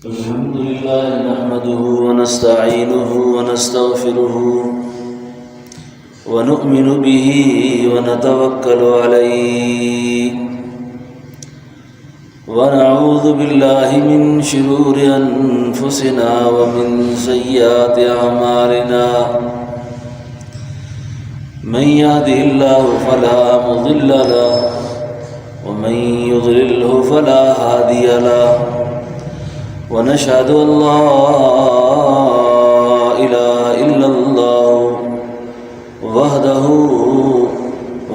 الحمد لله نحمده ونستعينه ونستغفره ونؤمن به ونتوكل عليه ونعوذ بالله من شرور أنفسنا ومن سيئات أعمالنا من يهده الله فلا مضل له ومن يضلله فلا هادي له ونشهد أن لا إله إلا الله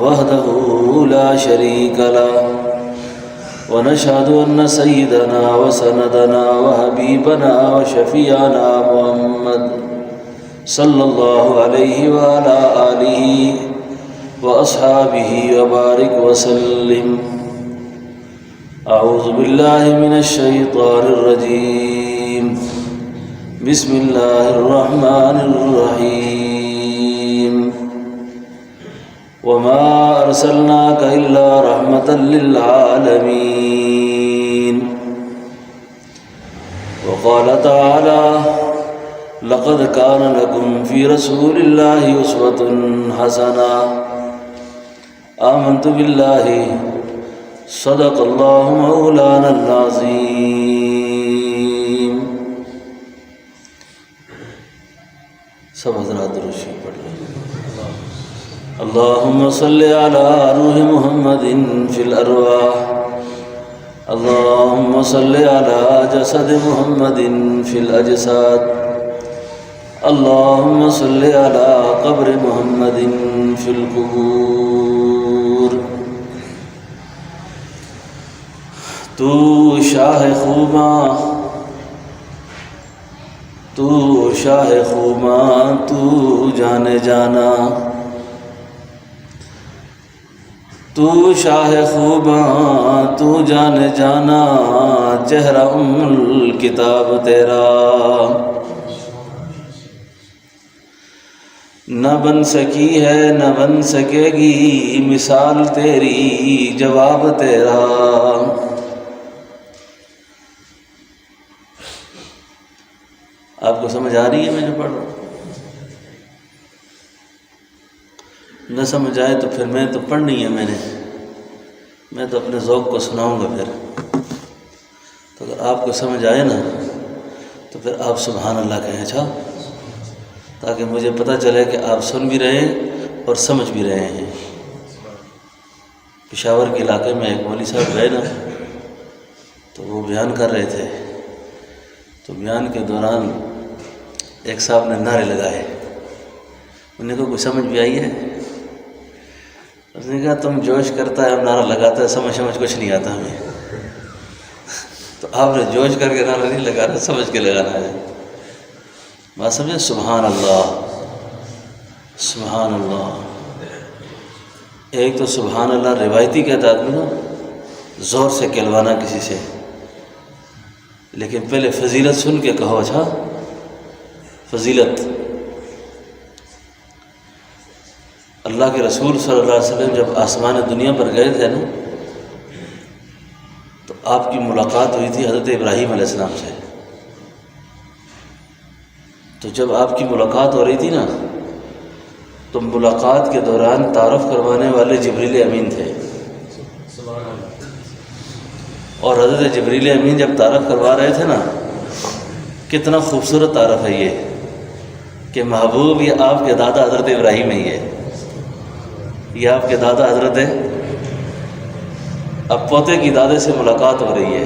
وحده لا شريك له ونشهد أن سيدنا وسندنا وحبيبنا وشفيعنا محمد صلى الله عليه وعلى آله وأصحابه وبارك وسلم. أعوذ بالله من الشيطان الرجيم. بسم الله الرحمن الرحيم. وما أرسلناك إلا رحمة للعالمين. وقال تعالى: لقد كان لكم في رسول الله أسوة حسنة. آمنت بالله صدق الله مولانا العظیم. سب حضرات درود شریف پڑھ لیں. اللهم صل على روح محمد في الأرواح. اللهم صل على جسد محمد في الأجساد. اللهم صل على قبر محمد في القبور. تو شاہ خوباں، تو شاہ خوباں، تو جانے جانا. تو شاہ خوباں، تو جانے جانا. چہرہ ام الکتاب تیرا نہ بن سکی ہے نہ بن سکے گی مثال تیری، جواب تیرا. آپ کو سمجھ آ رہی ہے میں جو پڑھ رہا ہوں؟ نہ سمجھ آئے تو پھر میں تو پڑھنی ہے، میں تو اپنے ذوق کو سناؤں گا. پھر تو اگر آپ کو سمجھ آئے نا تو پھر آپ سبحان اللہ کہیں، اچھا، تاکہ مجھے پتہ چلے کہ آپ سن بھی رہے ہیں اور سمجھ بھی رہے ہیں. پشاور کے علاقے میں ایک مولوی صاحب گئے نا، تو وہ بیان کر رہے تھے. تو بیان کے دوران ایک صاحب نے نعرے لگائے. انہیں کو کوئی سمجھ بھی آئی ہے؟ اس نے کہا تم جوش کرتا ہے، ہم نعرہ لگاتا ہے، سمجھ کچھ نہیں آتا ہمیں. تو آپ نے جوش کر کے نعرہ نہیں لگانا، سمجھ کے لگانا ہے. بات سمجھے؟ سبحان اللہ، سبحان اللہ. ایک تو سبحان اللہ روایتی کہتا آدمی نا، زور سے کہلوانا کسی سے، لیکن پہلے فضیلت سن کے کہو. اچھا، فضیلت. اللہ کے رسول صلی اللہ علیہ وسلم جب آسمان دنیا پر گئے تھے نا، تو آپ کی ملاقات ہوئی تھی حضرت ابراہیم علیہ السلام سے. تو جب آپ کی ملاقات ہو رہی تھی نا، تو ملاقات کے دوران تعارف کروانے والے جبریل امین تھے. اور حضرت جبریل امین جب تعارف کروا رہے تھے نا، کتنا خوبصورت تعارف ہے یہ کہ محبوب، یہ آپ کے دادا حضرت ابراہیم ہیں. یہ آپ کے دادا حضرت ہے. اب پوتے کی دادے سے ملاقات ہو رہی ہے.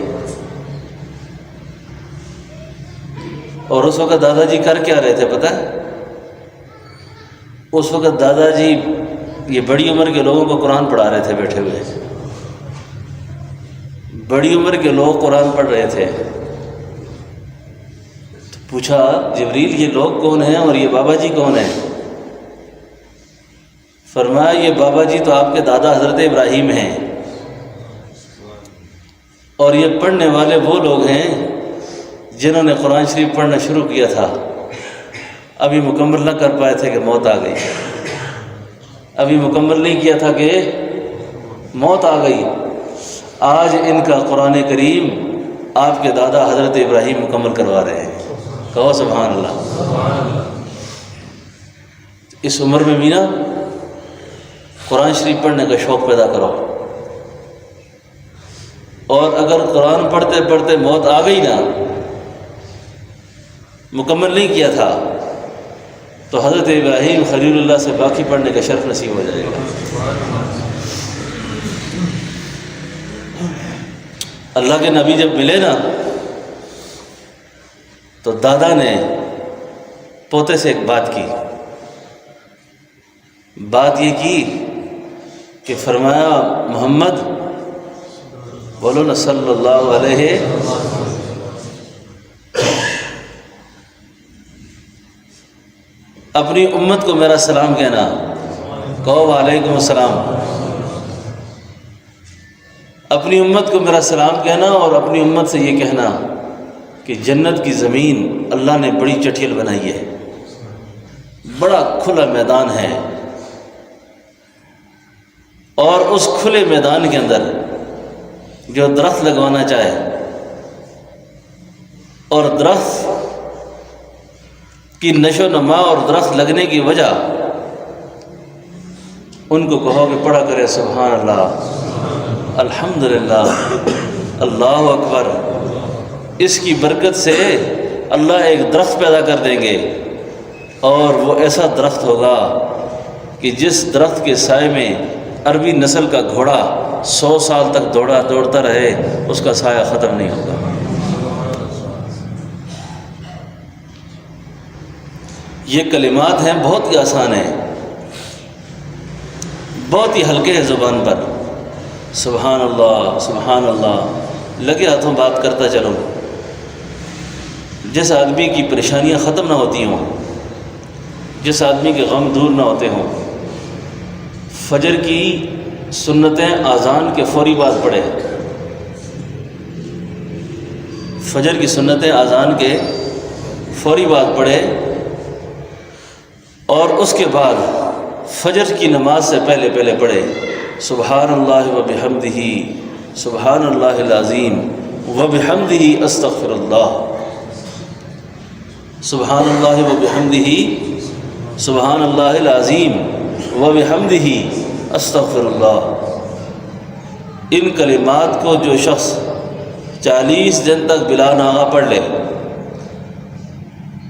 اور اس وقت دادا جی کر کیا رہے تھے پتہ ہے؟ اس وقت دادا جی یہ بڑی عمر کے لوگوں کو قرآن پڑھا رہے تھے بیٹھے ہوئے. بڑی عمر کے لوگ قرآن پڑھ رہے تھے. تو پوچھا جبریل یہ لوگ کون ہیں اور یہ بابا جی کون ہیں؟ فرمایا یہ بابا جی تو آپ کے دادا حضرت ابراہیم ہیں، اور یہ پڑھنے والے وہ لوگ ہیں جنہوں نے قرآن شریف پڑھنا شروع کیا تھا، ابھی مکمل نہ کر پائے تھے کہ موت آ گئی. ابھی مکمل نہیں کیا تھا کہ موت آ گئی. آج ان کا قرآن کریم آپ کے دادا حضرت ابراہیم مکمل کروا رہے ہیں. کہو سبحان اللہ. اس عمر میں بھی نا قرآن شریف پڑھنے کا شوق پیدا کرو. اور اگر قرآن پڑھتے پڑھتے موت آ گئی نا، مکمل نہیں کیا تھا، تو حضرت ابراہیم خلیل اللہ سے باقی پڑھنے کا شرف نصیب ہو جائے گا. اللہ کے نبی جب ملے نا تو دادا نے پوتے سے ایک بات کی. بات یہ کی کہ فرمایا محمد بولو نا صلی اللہ علیہ، اپنی امت کو میرا سلام کہنا. کہو وعلیکم السلام. اپنی امت کو میرا سلام کہنا اور اپنی امت سے یہ کہنا کہ جنت کی زمین اللہ نے بڑی چٹھیل بنائی ہے، بڑا کھلا میدان ہے، اور اس کھلے میدان کے اندر جو درخت لگوانا چاہے، اور درخت کی نشو و نما اور درخت لگنے کی وجہ ان کو کہو کہ پڑھا کرے سبحان اللہ، الحمدللہ، اللہ اکبر. اس کی برکت سے اللہ ایک درخت پیدا کر دیں گے، اور وہ ایسا درخت ہوگا کہ جس درخت کے سائے میں عربی نسل کا گھوڑا 100 سال تک دوڑتا رہے، اس کا سایہ ختم نہیں ہوگا. یہ کلمات ہیں، بہت ہی آسان ہیں، بہت ہی ہلکے ہیں زبان پر. سبحان اللہ سبحان اللہ لگے ہاتھوں بات کرتا چلو. جس آدمی کی پریشانیاں ختم نہ ہوتی ہوں، جس آدمی کے غم دور نہ ہوتے ہوں، فجر کی سنتیں اذان کے فوری بعد پڑھے. فجر کی سنتیں اذان کے فوری بعد پڑھے، اور اس کے بعد فجر کی نماز سے پہلے پڑھے سبحان اللہ و بحمدہ، سبحان اللہ العظیم و بحمدہ استغفر اللہ، سبحان اللہ و بحمدہ، سبحان اللہ العظیم و بحمدہ استغفر اللہ. ان کلمات کو جو شخص 40 دن تک بلا ناغہ پڑھ لے،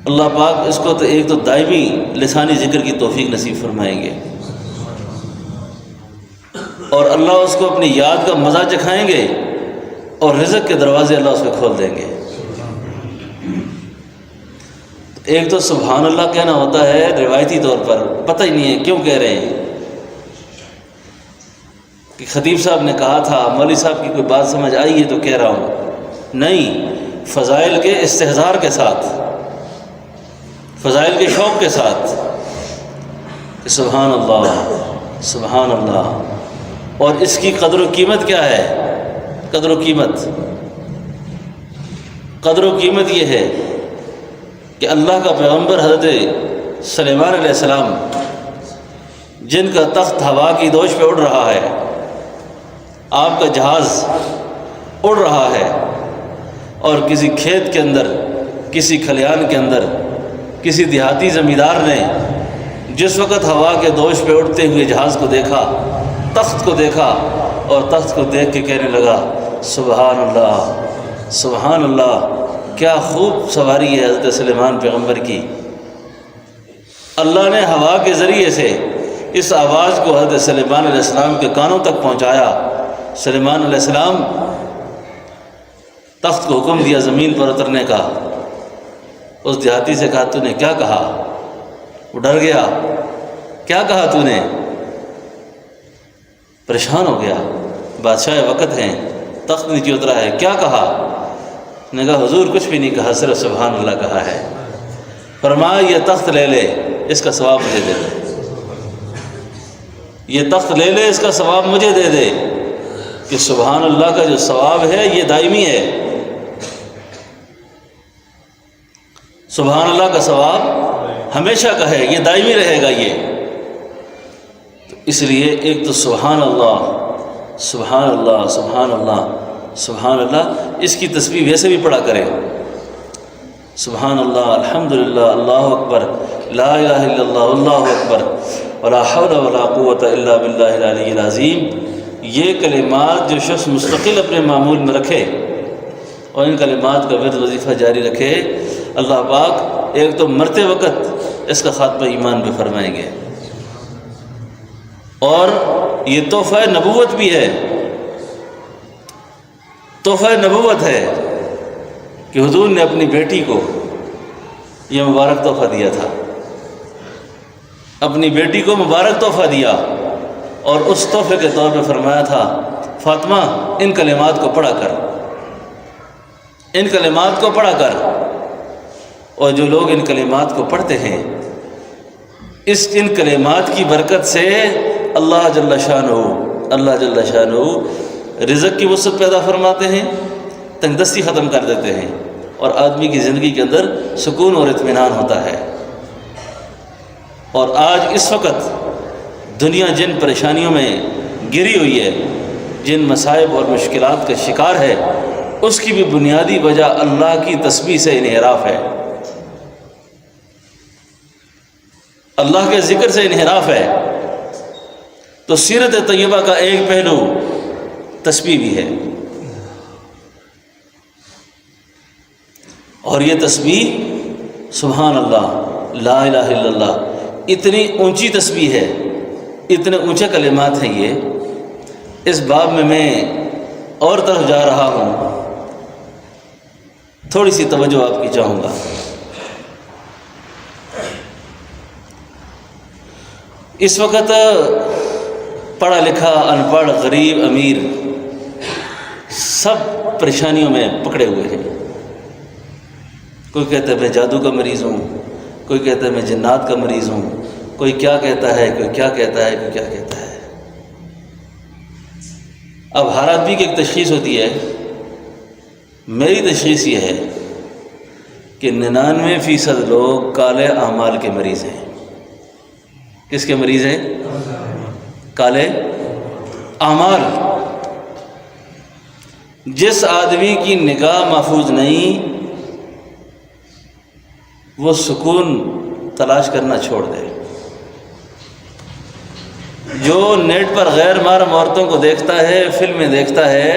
اللہ پاک اس کو تو ایک تو دائمی لسانی ذکر کی توفیق نصیب فرمائیں گے، اور اللہ اس کو اپنی یاد کا مزہ چکھائیں گے، اور رزق کے دروازے اللہ اس پہ کھول دیں گے. ایک تو سبحان اللہ کہنا ہوتا ہے روایتی طور پر، پتہ ہی نہیں ہے کیوں کہہ رہے ہیں، کہ خطیب صاحب نے کہا تھا، مولوی صاحب کی کوئی بات سمجھ آئی ہے تو کہہ رہا ہوں. نہیں، فضائل کے استحضار کے ساتھ، فضائل کے شوق کے ساتھ کہ سبحان اللہ سبحان اللہ. اور اس کی قدر و قیمت کیا ہے؟ قدر و قیمت یہ ہے کہ اللہ کا پیغمبر حضرت سلیمان علیہ السلام، جن کا تخت ہوا کی دوش پہ اڑ رہا ہے، آپ کا جہاز اڑ رہا ہے، اور کسی کھیت کے اندر، کسی کھلیان کے اندر، کسی دیہاتی زمیندار نے جس وقت ہوا کے دوش پہ اڑتے ہوئے جہاز کو دیکھا، تخت کو دیکھا، اور تخت کو دیکھ کے کہنے لگا سبحان اللہ سبحان اللہ، کیا خوب سواری ہے حضرت سلیمان پیغمبر کی. اللہ نے ہوا کے ذریعے سے اس آواز کو حضرت سلیمان علیہ السلام کے کانوں تک پہنچایا. سلیمان علیہ السلام تخت کو حکم دیا زمین پر اترنے کا. اس دیہاتی سے کہا تو نے کیا کہا؟ وہ ڈر گیا. کیا کہا تو نے؟ پریشان ہو گیا. بادشاہ وقت ہیں، تخت نیچے اترا ہے، کیا کہا؟ نے کہا حضور کچھ بھی نہیں کہا، صرف سبحان اللہ کہا ہے. فرمایا یہ تخت لے لے، اس کا ثواب مجھے دے دے. یہ تخت لے لے، اس کا ثواب مجھے دے دے. کہ سبحان اللہ کا جو ثواب ہے یہ دائمی ہے. سبحان اللہ کا ثواب ہمیشہ کا ہے، یہ دائمی رہے گا. یہ تو اس لیے ایک تو سبحان اللہ سبحان اللہ سبحان اللہ سبحان اللہ، اس کی تسبیح ویسے بھی پڑھا کریں، سبحان اللہ الحمدللہ اللہ اکبر لا الہ الا اللہ اللہ اکبر ولا حول ولا قوت الا باللہ العلی العظیم۔ یہ کلمات جو شخص مستقل اپنے معمول میں رکھے اور ان کلمات کا ورد وظیفہ جاری رکھے، اللہ پاک ایک تو مرتے وقت اس کا خاتمہ ایمان پہ فرمائیں گے، اور یہ تحفہ نبوت بھی ہے، تحفہ نبوت ہے کہ حضور نے اپنی بیٹی کو یہ مبارک تحفہ دیا تھا، اپنی بیٹی کو مبارک تحفہ دیا، اور اس تحفے کے طور پہ فرمایا تھا فاطمہ ان کلمات کو پڑھا کر، ان کلمات کو پڑھا کر۔ اور جو لوگ ان کلمات کو پڑھتے ہیں، ان کلمات کی برکت سے اللہ جل شانہ رزق کی وسعت پیدا فرماتے ہیں، تنگ دستی ختم کر دیتے ہیں، اور آدمی کی زندگی کے اندر سکون اور اطمینان ہوتا ہے۔ اور آج اس وقت دنیا جن پریشانیوں میں گری ہوئی ہے، جن مصائب اور مشکلات کا شکار ہے، اس کی بھی بنیادی وجہ اللہ کی تسبیح سے انحراف ہے، اللہ کے ذکر سے انحراف ہے۔ تو سیرت طیبہ کا ایک پہلو تسبیح بھی ہے، اور یہ تسبیح سبحان اللہ لا الہ الا اللہ اتنی اونچی تسبیح ہے، اتنے اونچے کلمات ہیں یہ۔ اس باب میں اور طرف جا رہا ہوں، تھوڑی سی توجہ آپ کی چاہوں گا۔ اس وقت پڑھا لکھا ان پڑھ غریب امیر سب پریشانیوں میں پکڑے ہوئے ہیں۔ کوئی کہتا ہے میں جادو کا مریض ہوں، کوئی کہتا ہے میں جنات کا مریض ہوں، کوئی کیا کہتا ہے، کوئی کیا کہتا ہے، کوئی کیا کہتا ہے۔ اب ہر آدمی کی ایک تشخیص ہوتی ہے، میری تشخیص یہ ہے کہ 99% لوگ کالے اعمال کے مریض ہیں۔ کس کے مریض ہیں؟ کالے اعمال۔ جس آدمی کی نگاہ محفوظ نہیں، وہ سکون تلاش کرنا چھوڑ دے۔ جو نیٹ پر غیر محرم عورتوں کو دیکھتا ہے، فلمیں دیکھتا ہے،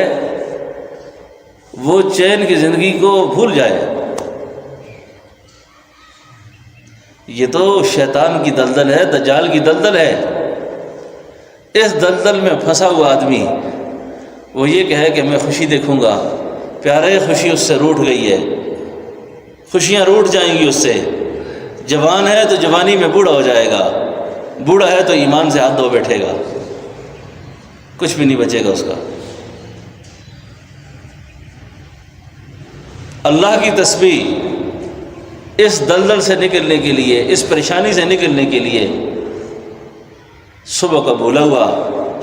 وہ چین کی زندگی کو بھول جائے۔ یہ تو شیطان کی دلدل ہے، دجال کی دلدل ہے۔ اس دلدل میں پھنسا ہوا آدمی وہ یہ کہے کہ میں خوشی دیکھوں گا، پیارے خوشی اس سے روٹھ گئی ہے، خوشیاں روٹھ جائیں گی اس سے۔ جوان ہے تو جوانی میں بوڑھا ہو جائے گا، بوڑھا ہے تو ایمان سے ہاتھ دھو بیٹھے گا، کچھ بھی نہیں بچے گا اس کا۔ اللہ کی تسبیح اس دلدل سے نکلنے کے لیے، اس پریشانی سے نکلنے کے لیے، صبح کا بھولا ہوا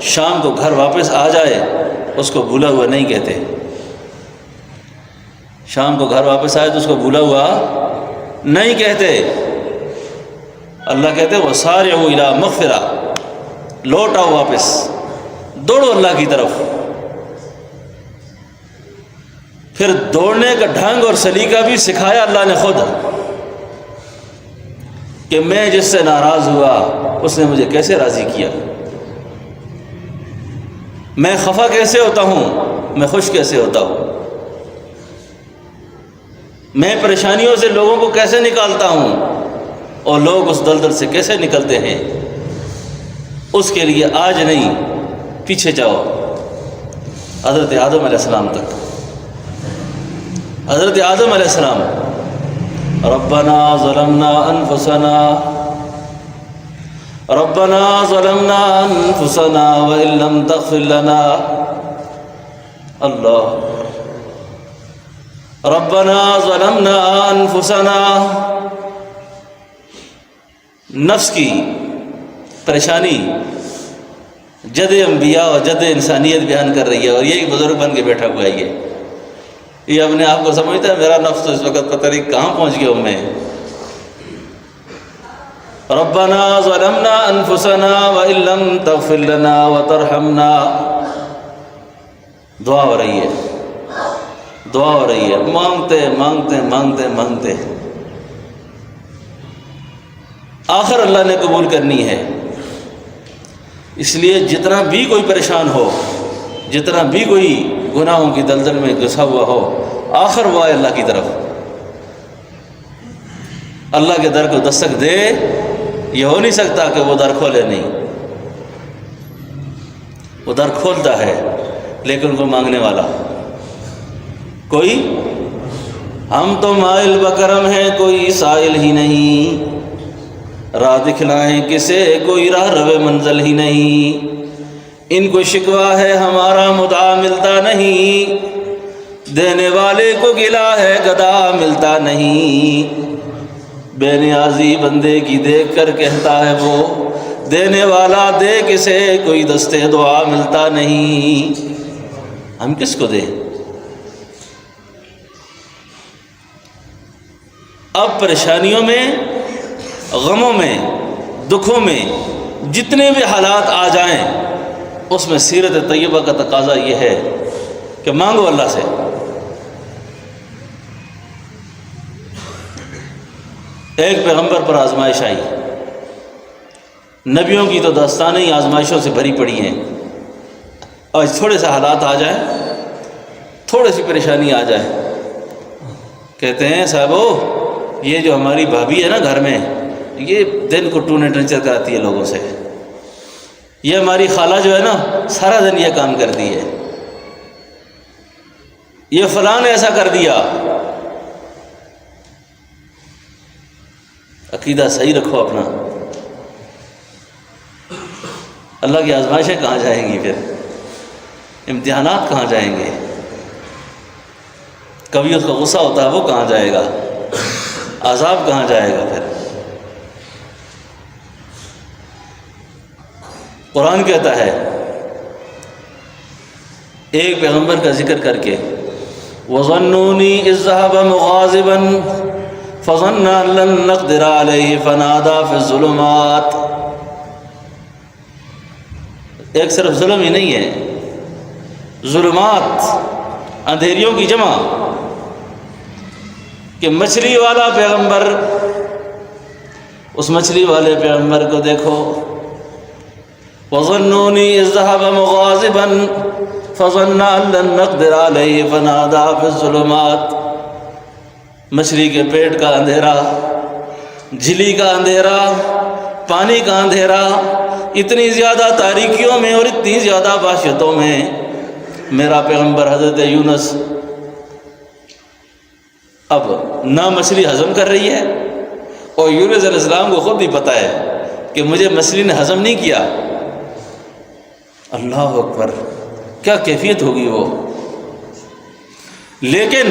شام کو گھر واپس آ جائے اس کو بھولا ہوا نہیں کہتے۔ شام کو گھر واپس آئے تو اس کو بھولا ہوا نہیں کہتے۔ اللہ کہتے ہیں وَسَارِعُوا إِلَىٰ مَغْفِرَةٍ، لوٹ آؤ واپس، دوڑو اللہ کی طرف۔ پھر دوڑنے کا ڈھنگ اور سلیقہ بھی سکھایا اللہ نے خود، کہ میں جس سے ناراض ہوا اس نے مجھے کیسے راضی کیا، میں خفا کیسے ہوتا ہوں، میں خوش کیسے ہوتا ہوں، میں پریشانیوں سے لوگوں کو کیسے نکالتا ہوں، اور لوگ اس دلدل سے کیسے نکلتے ہیں۔ اس کے لیے آج نہیں، پیچھے جاؤ حضرت آدم علیہ السلام تک۔ حضرت آدم علیہ السلام ربنا ظلمنا انفسنا وان لم تغفر لنا، اللہ ربنا ظلمنا انفسنا، نفس کی پریشانی جد انبیاء اور جد انسانیت بیان کر رہی ہے، اور یہی بزرگ بن کے بیٹھا ہوا ہے۔ یہ اپنے آپ کو سمجھتا ہے میرا نفس تو اس وقت پتہ نہیں کہاں پہنچ گیا ہوں میں۔ ربنا ظلمنا انفسنا وان لم تغفر لنا وترحمنا دعا ہو رہی ہے، دعا ہو رہی ہے، مانگتے مانگتے مانگتے مانگتے آخر اللہ نے قبول کرنی ہے۔ اس لیے جتنا بھی کوئی پریشان ہو، جتنا بھی کوئی گناہوں کی دلدل میں گھسا ہوا ہو، آخر وہ آئے اللہ کی طرف، اللہ کے در کو دستک دے۔ یہ ہو نہیں سکتا کہ وہ در کھولے نہیں، وہ در کھولتا ہے لیکن کوئی مانگنے والا، کوئی ہم تو مائل بکرم ہیں، کوئی سائل ہی نہیں، راہ دکھلائیں کسے، کوئی راہ رو منزل ہی نہیں، ان کو شکوہ ہے ہمارا مدعا ملتا نہیں، دینے والے کو گلا ہے گدا ملتا نہیں، بے نیازی بندے کی دیکھ کر کہتا ہے وہ، دینے والا دے کسے، کوئی دستے دعا ملتا نہیں، ہم کس کو دیں؟ اب پریشانیوں میں، غموں میں، دکھوں میں جتنے بھی حالات آ جائیں، اس میں سیرت طیبہ کا تقاضا یہ ہے کہ مانگو اللہ سے۔ ایک پیغمبر پر آزمائش آئی، نبیوں کی تو داستانیں ہی آزمائشوں سے بھری پڑی ہیں، آج تھوڑے سے حالات آ جائیں، تھوڑی سی پریشانی آ جائے، کہتے ہیں صاحبو یہ جو ہماری بھابھی ہے نا گھر میں، یہ دن کو ٹونے ٹنچر کراتی ہے لوگوں سے، یہ ہماری خالہ جو ہے نا سارا دن یہ کام کرتی ہے، یہ فلاں نے ایسا کر دیا۔ عقیدہ صحیح رکھو اپنا، اللہ کی آزمائشیں کہاں جائیں گی، پھر امتحانات کہاں جائیں گے، کبھی اس کا غصہ ہوتا ہے وہ کہاں جائے گا، عذاب کہاں جائے گا۔ پھر قرآن کہتا ہے ایک پیغمبر کا ذکر کر کے، وَظَنُّونِي إِذْ ذَهَبَ مُغَاضِبًا فَظَنَّ أَن لَّن نَّقْدِرَ عَلَيْهِ فَنَادَىٰ فِي الظُّلُمَاتِ۔ ایک صرف ظلم ہی نہیں ہے، ظلمات اندھیریوں کی جمع، کہ مچھلی والا پیغمبر، اس مچھلی والے پیغمبر کو دیکھو، وَظَنُّونِي إِذْ ذَهَبَ مُغَاضِبًا فَظَنَّ أَن لَّن نَّقْدِرَ عَلَيْهِ فَنَادَىٰ فِي الظُّلُمَاتِ۔ مچھلی کے پیٹ کا اندھیرا، جھلی کا اندھیرا، پانی کا اندھیرا، اتنی زیادہ تاریکیوں میں اور اتنی زیادہ وحشتوں میں میرا پیغمبر حضرت یونس اب نہ مچھلی ہضم کر رہی ہے، اور یونس علیہ السلام کو خود ہی پتہ ہے کہ مجھے مچھلی نے ہضم نہیں کیا۔ اللہ اکبر، کیا کیفیت ہوگی وہ، لیکن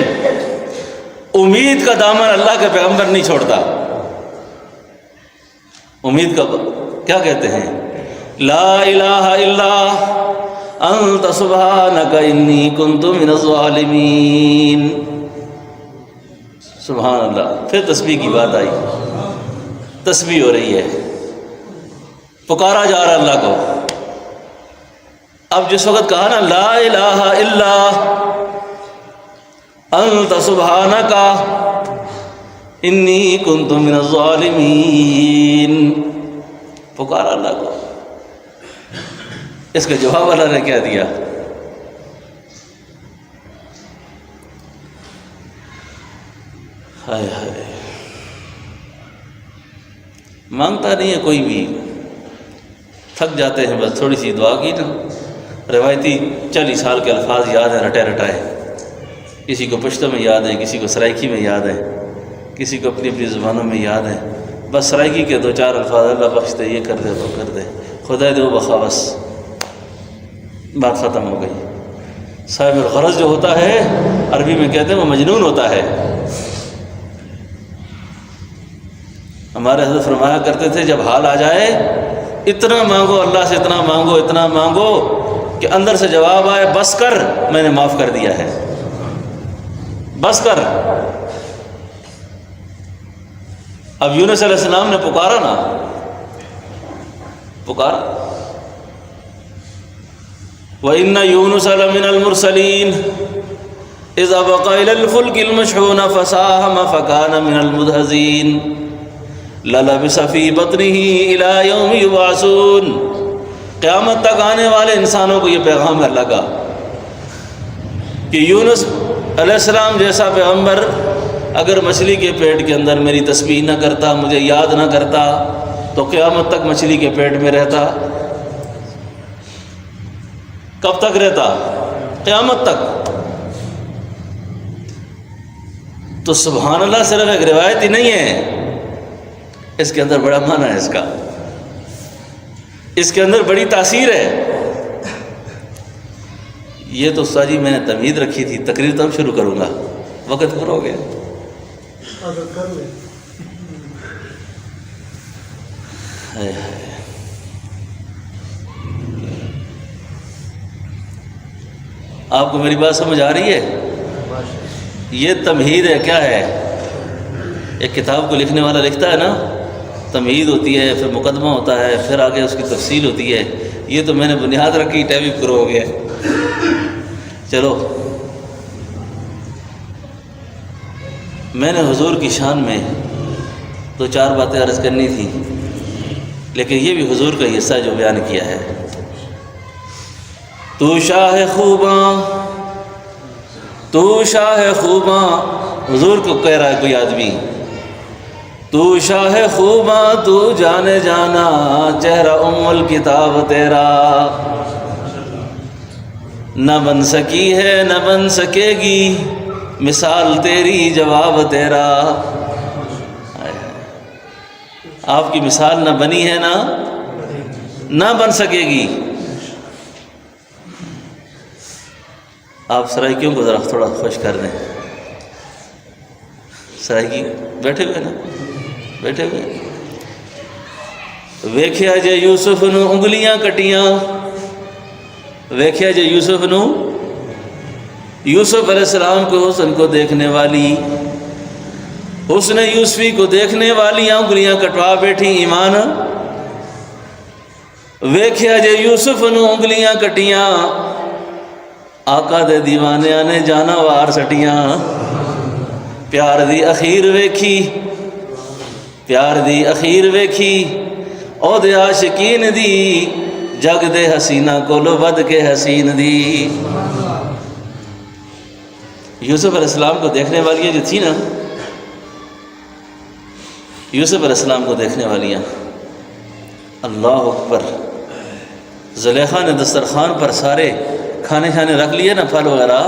امید کا دامن اللہ کے پیغمبر نہیں چھوڑتا۔ امید کا کیا کہتے ہیں، لا الہ الا انت سبحانک انی کنت من الظالمین۔ سبحان اللہ، پھر تسبیح کی بات آئی، تسبیح ہو رہی ہے، پکارا جا رہا اللہ کو۔ اب جس وقت کہا نا لا الہ الا انت سبحانک انی کنت من الظالمین، پکارا اللہ کو، اس کا جواب اللہ نے کیا دیا، ہائے ہائے، مانگتا نہیں ہے کوئی بھی، تھک جاتے ہیں، بس تھوڑی سی دعا کی نا، روایتی 40 سال کے الفاظ یاد ہیں رٹے رٹائے، کسی کو پشتو میں یاد ہے، کسی کو سرائکی میں یاد ہے، کسی کو اپنی اپنی زبانوں میں یاد ہے، بس سرائکی کے 2-4 الفاظ، اللہ بخش دے، یہ کر دے، وہ کر دے، خدا دے بخا، بس بات ختم ہو گئی۔ صاحب الغرض جو ہوتا ہے عربی میں کہتے ہیں وہ مجنون ہوتا ہے۔ ہمارے حضرت فرمایا کرتے تھے جب حال آ جائے اتنا مانگو اللہ سے، اتنا مانگو، اتنا مانگو کہ اندر سے جواب آئے بس کر، میں نے معاف کر دیا ہے، بس کر۔ اب یونس علیہ السلام نے پکارا نا، پکارا، وَإِنَّ يُونُسَ لَمِنَ الْمُرْسَلِينَ إِذْ أَبَقَ إِلَى الْفُلْكِ الْمَشْحُونِ فَسَاهَمَ فَكَانَ مِنَ الْمُدْحَضِينَ لَلَبِثَ فِي بَطْنِهِ إِلَى يَوْمِ يُبْعَثُونَ۔ قیامت تک آنے والے انسانوں کو یہ پیغام اللہ کا کہ یونس علیہ السلام جیسا پیغمبر اگر مچھلی کے پیٹ کے اندر میری تسبیح نہ کرتا، مجھے یاد نہ کرتا، تو قیامت تک مچھلی کے پیٹ میں رہتا۔ کب تک رہتا؟ قیامت تک۔ تو سبحان اللہ صرف ایک روایت ہی نہیں ہے، اس کے اندر بڑا معنی ہے، اس کے اندر بڑی تاثیر ہے۔ یہ تو استاد جی میں نے تمہید رکھی تھی، تقریر تب شروع کروں گا، وقت پر ہو گیا۔ آپ کو میری بات سمجھ آ رہی ہے؟ یہ تمہید ہے، کیا ہے؟ ایک کتاب کو لکھنے والا لکھتا ہے نا، تمہید ہوتی ہے، پھر مقدمہ ہوتا ہے، پھر آگے اس کی تفصیل ہوتی ہے۔ یہ تو میں نے بنیاد رکھی، ٹائم پورا ہو گیا۔ چلو، میں نے حضور کی شان میں دو چار باتیں عرض کرنی تھی، لیکن یہ بھی حضور کا حصہ جو بیان کیا ہے۔ تو شاہ خوباں، تو شاہ خوباں، حضور کو کہہ رہا ہے کوئی آدمی، تو شاہ خوباں تو جانے جانا، چہرہ ام الکتاب تیرا، نہ بن سکی ہے نہ بن سکے گی مثال تیری، جواب تیرا۔ آپ کی مثال نہ بنی ہے نہ بن سکے گی۔ آپ سرائکیوں کو ذرا تھوڑا خوش کر دیں، سرائکی بیٹھے ہوئے نا، بیٹھے ہوئے۔ ویکھیا جے یوسف نو انگلیاں کٹیاں، ویکھیا جے یوسف نو، یوسف علیہ السلام کو حسن کو دیکھنے والی، حسن یوسفی کو دیکھنے والی انگلیاں کٹوا بیٹھی ایمان۔ ویکھیا جے یوسف نو انگلیاں کٹیاں، آقا دے دیوانیاں نے جانا وار سٹیاں۔ پیار دی اخیر ویکھی، پیار دی اخیر ویکھی، او دے عاشقین دی، جگ دے حسینہ کولو ود کے حسین دی۔ یوسف علیہ السلام کو دیکھنے والیاں جو تھی نا، یوسف علیہ السلام کو دیکھنے والیاں، اللہ اکبر، زلیخا نے دسترخوان پر سارے کھانے شانے رکھ لیے نا، پھل وغیرہ،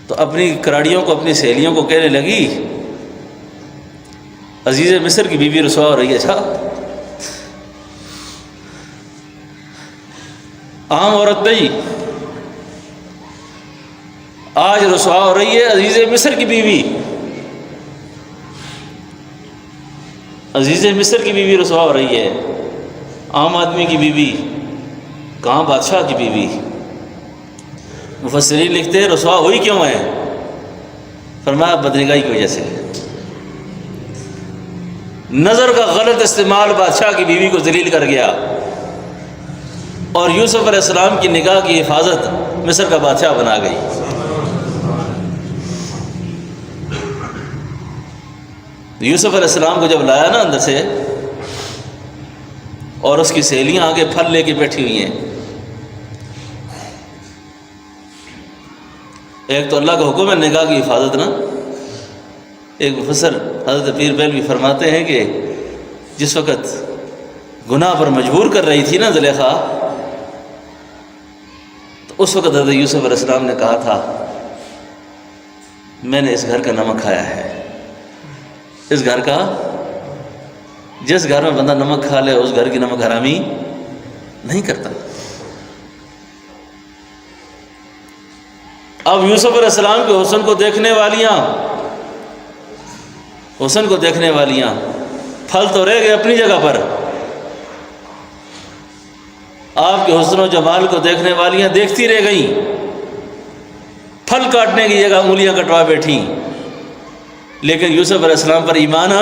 تو اپنی کراڑیوں کو، اپنی سہیلیوں کو کہنے لگی، عزیز مصر کی بیوی رسوا ہو رہی ہے۔ اچھا، عام عورت نہیں، آج رسوا ہو رہی ہے عزیز مصر کی بیوی، عزیز مصر کی بیوی رسوا ہو رہی ہے، عام آدمی کی بیوی کہاں بادشاہ کی بیوی۔ مفسرین لکھتے ہیں رسوا ہوئی کیوں ہے؟ فرمایا بدنگاہی کی وجہ سے، نظر کا غلط استعمال بادشاہ کی بیوی کو ذلیل کر گیا، اور یوسف علیہ السلام کی نگاہ کی حفاظت مصر کا بادشاہ بنا گئی۔ یوسف علیہ السلام کو جب لایا نا اندر سے، اور اس کی سہیلیاں آگے پھل لے کے بیٹھی ہوئی ہیں، ایک تو اللہ کا حکم ہے نگاہ کی حفاظت نا۔ ایک مفسر حضرت پیر بہلوی فرماتے ہیں کہ جس وقت گناہ پر مجبور کر رہی تھی نا زلیخا، تو اس وقت حضرت یوسف علیہ السلام نے کہا تھا، میں نے اس گھر کا نمک کھایا ہے، اس گھر کا، جس گھر میں بندہ نمک کھا لے اس گھر کی نمک حرامی نہیں کرتا۔ اب یوسف علیہ السلام کے حسن کو دیکھنے والیاں، حسن کو دیکھنے والیاں، پھل تو رہ گئے اپنی جگہ پر، آپ کے حسن و جمال کو دیکھنے والیاں دیکھتی رہ گئیں، پھل کاٹنے کی جگہ انگلیاں کٹوا بیٹھیں، لیکن یوسف علیہ السلام پر ایمان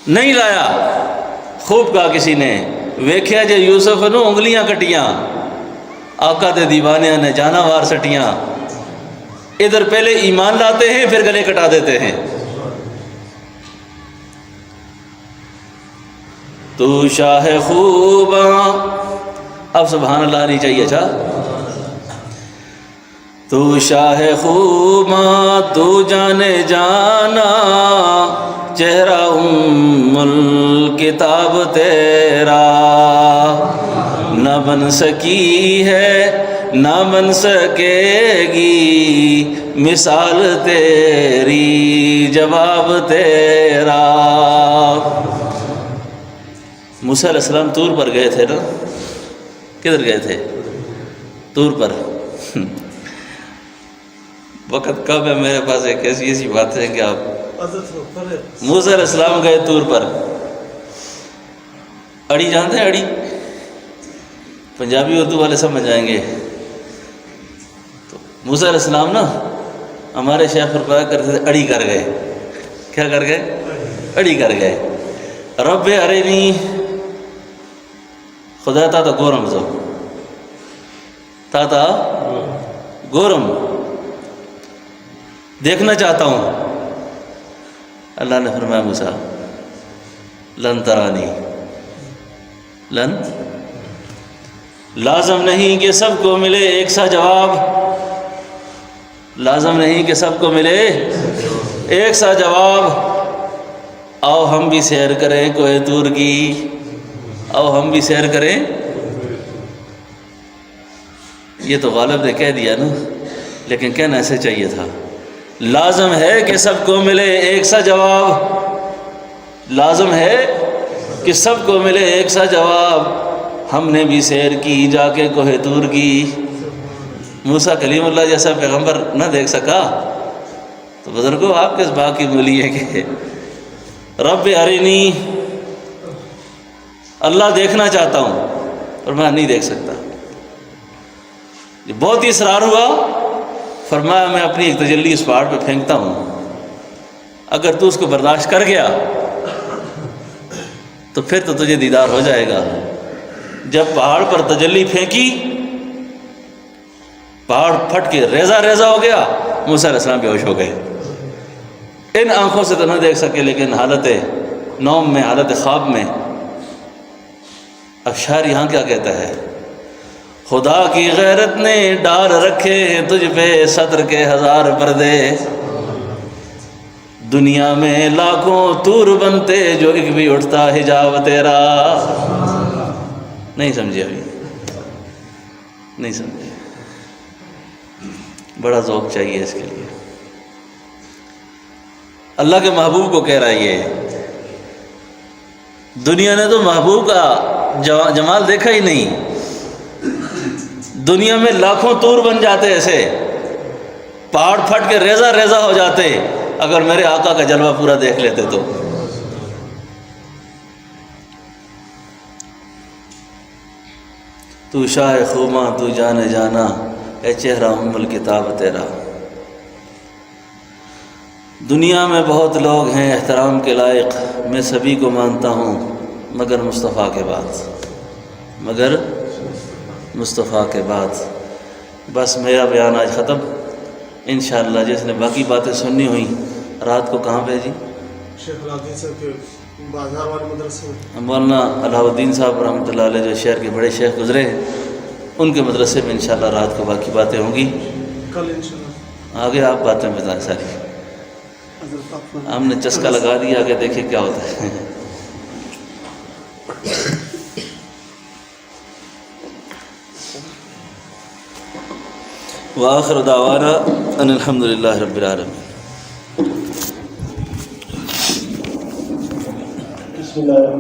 نہیں لایا۔ خوب کہا کسی نے، ویکھیا جے یوسف نو انگلیاں کٹیاں، آقا دے دیوانیاں نے جانا وار سٹیاں، ادھر پہلے ایمان لاتے ہیں پھر گلے کٹا دیتے ہیں۔ تو شاہ خوباں، اب سبحان اللہ نہیں چاہیے، اچھا، تو شاہ خوباں تو جانے جانا، چہرہ الکتاب تیرا، نہ بن سکی ہے نہ بن سکے گی مثال تیری، جواب تیرا۔ موسیٰ علیہ السلام طور پر گئے تھے نا، کدھر گئے تھے؟ طور پر۔ وقت کم ہے میرے پاس، ایک ایسی بات ہے کہ آپ، موسیٰ علیہ السلام گئے طور پر۔ اڑی جانتے ہیں؟ اڑی پنجابی اردو والے سمجھ جائیں گے۔ تو موسیٰ علیہ السلام نا، ہمارے شیخ فرمایا کرتے تھے اڑی کر گئے۔ کیا کر گئے؟ اڑی کر گئے۔ رب ارینی، خدا تا گورم زو، تا گورم، دیکھنا چاہتا ہوں۔ اللہ نے فرمایا موسیٰ لن ترانی، لن، لازم نہیں کہ سب کو ملے ایک سا جواب، لازم نہیں کہ سب کو ملے ایک سا جواب۔ آؤ ہم بھی سیر کریں کوہ طور کی، آؤ ہم بھی سیر کریں۔ یہ تو غالب نے کہہ دیا نا، لیکن کہنا ایسے چاہیے تھا، لازم ہے کہ سب کو ملے ایک سا جواب، لازم ہے کہ سب کو ملے ایک سا جواب۔ ہم نے بھی سیر کی جا کے کوہ طور کی۔ موسیٰ کلیم اللہ جیسا پیغمبر نہ دیکھ سکا تو بزرگوں آپ کس بات کی مولی ہے کہ رب ارینی، اللہ دیکھنا چاہتا ہوں اور میں نہیں دیکھ سکتا۔ بہت ہی اصرار ہوا، فرمایا میں اپنی ایک تجلی اس پہاڑ پہ پھینکتا ہوں، اگر تو اس کو برداشت کر گیا تو پھر تو تجھے دیدار ہو جائے گا۔ جب پہاڑ پر تجلی پھینکی، پہاڑ پھٹ کے ریزہ ریزہ ہو گیا، موسیٰ علیہ السلام بے ہوش ہو گئے۔ ان آنکھوں سے تو نہ دیکھ سکے، لیکن حالت نوم میں، حالت خواب میں۔ اب شاعر یہاں کیا کہتا ہے؟ خدا کی غیرت نے ڈال رکھے تجھ پہ صدر کے ہزار پردے، دنیا میں لاکھوں طور بنتے جو ایک بھی اٹھتا حجاب تیرا۔ نہیں سمجھے؟ ابھی نہیں سمجھے؟ بڑا ذوق چاہیے اس کے لیے۔ اللہ کے محبوب کو کہہ رہا ہے یہ، دنیا نے تو محبوب کا جمال دیکھا ہی نہیں، دنیا میں لاکھوں طور بن جاتے، ایسے پہاڑ پھٹ کے ریزہ ریزہ ہو جاتے اگر میرے آقا کا جلوہ پورا دیکھ لیتے تو۔ تو شاہ خوباں تو جانے جانا، اے چہرہ ام الکتاب تیرا۔ دنیا میں بہت لوگ ہیں احترام کے لائق، میں سبھی کو مانتا ہوں مگر مصطفیٰ کے بعد، مگر مصطفیٰ کے بعد۔ بس میرا بیان آج ختم۔ انشاءاللہ جس نے باقی باتیں سننی ہوئیں، رات کو کہاں پہ جی؟ شیخ الدین صاحب کے بازار والے مدرسے میں، مولانا علاؤ الدین صاحب رحمۃ اللہ علیہ، جو شہر کے بڑے شیخ گزرے ہیں، ان کے مدرسے میں انشاءاللہ رات کو باقی باتیں ہوں گی۔ کل انشاءاللہ آگے آپ باتیں بتائیں ساری، ہم نے چسکا لگا دیا، آگے دیکھیں کیا ہوتا ہے۔ وآخر دعوانا ان الحمد للہ رب العالمین۔ بسم اللہ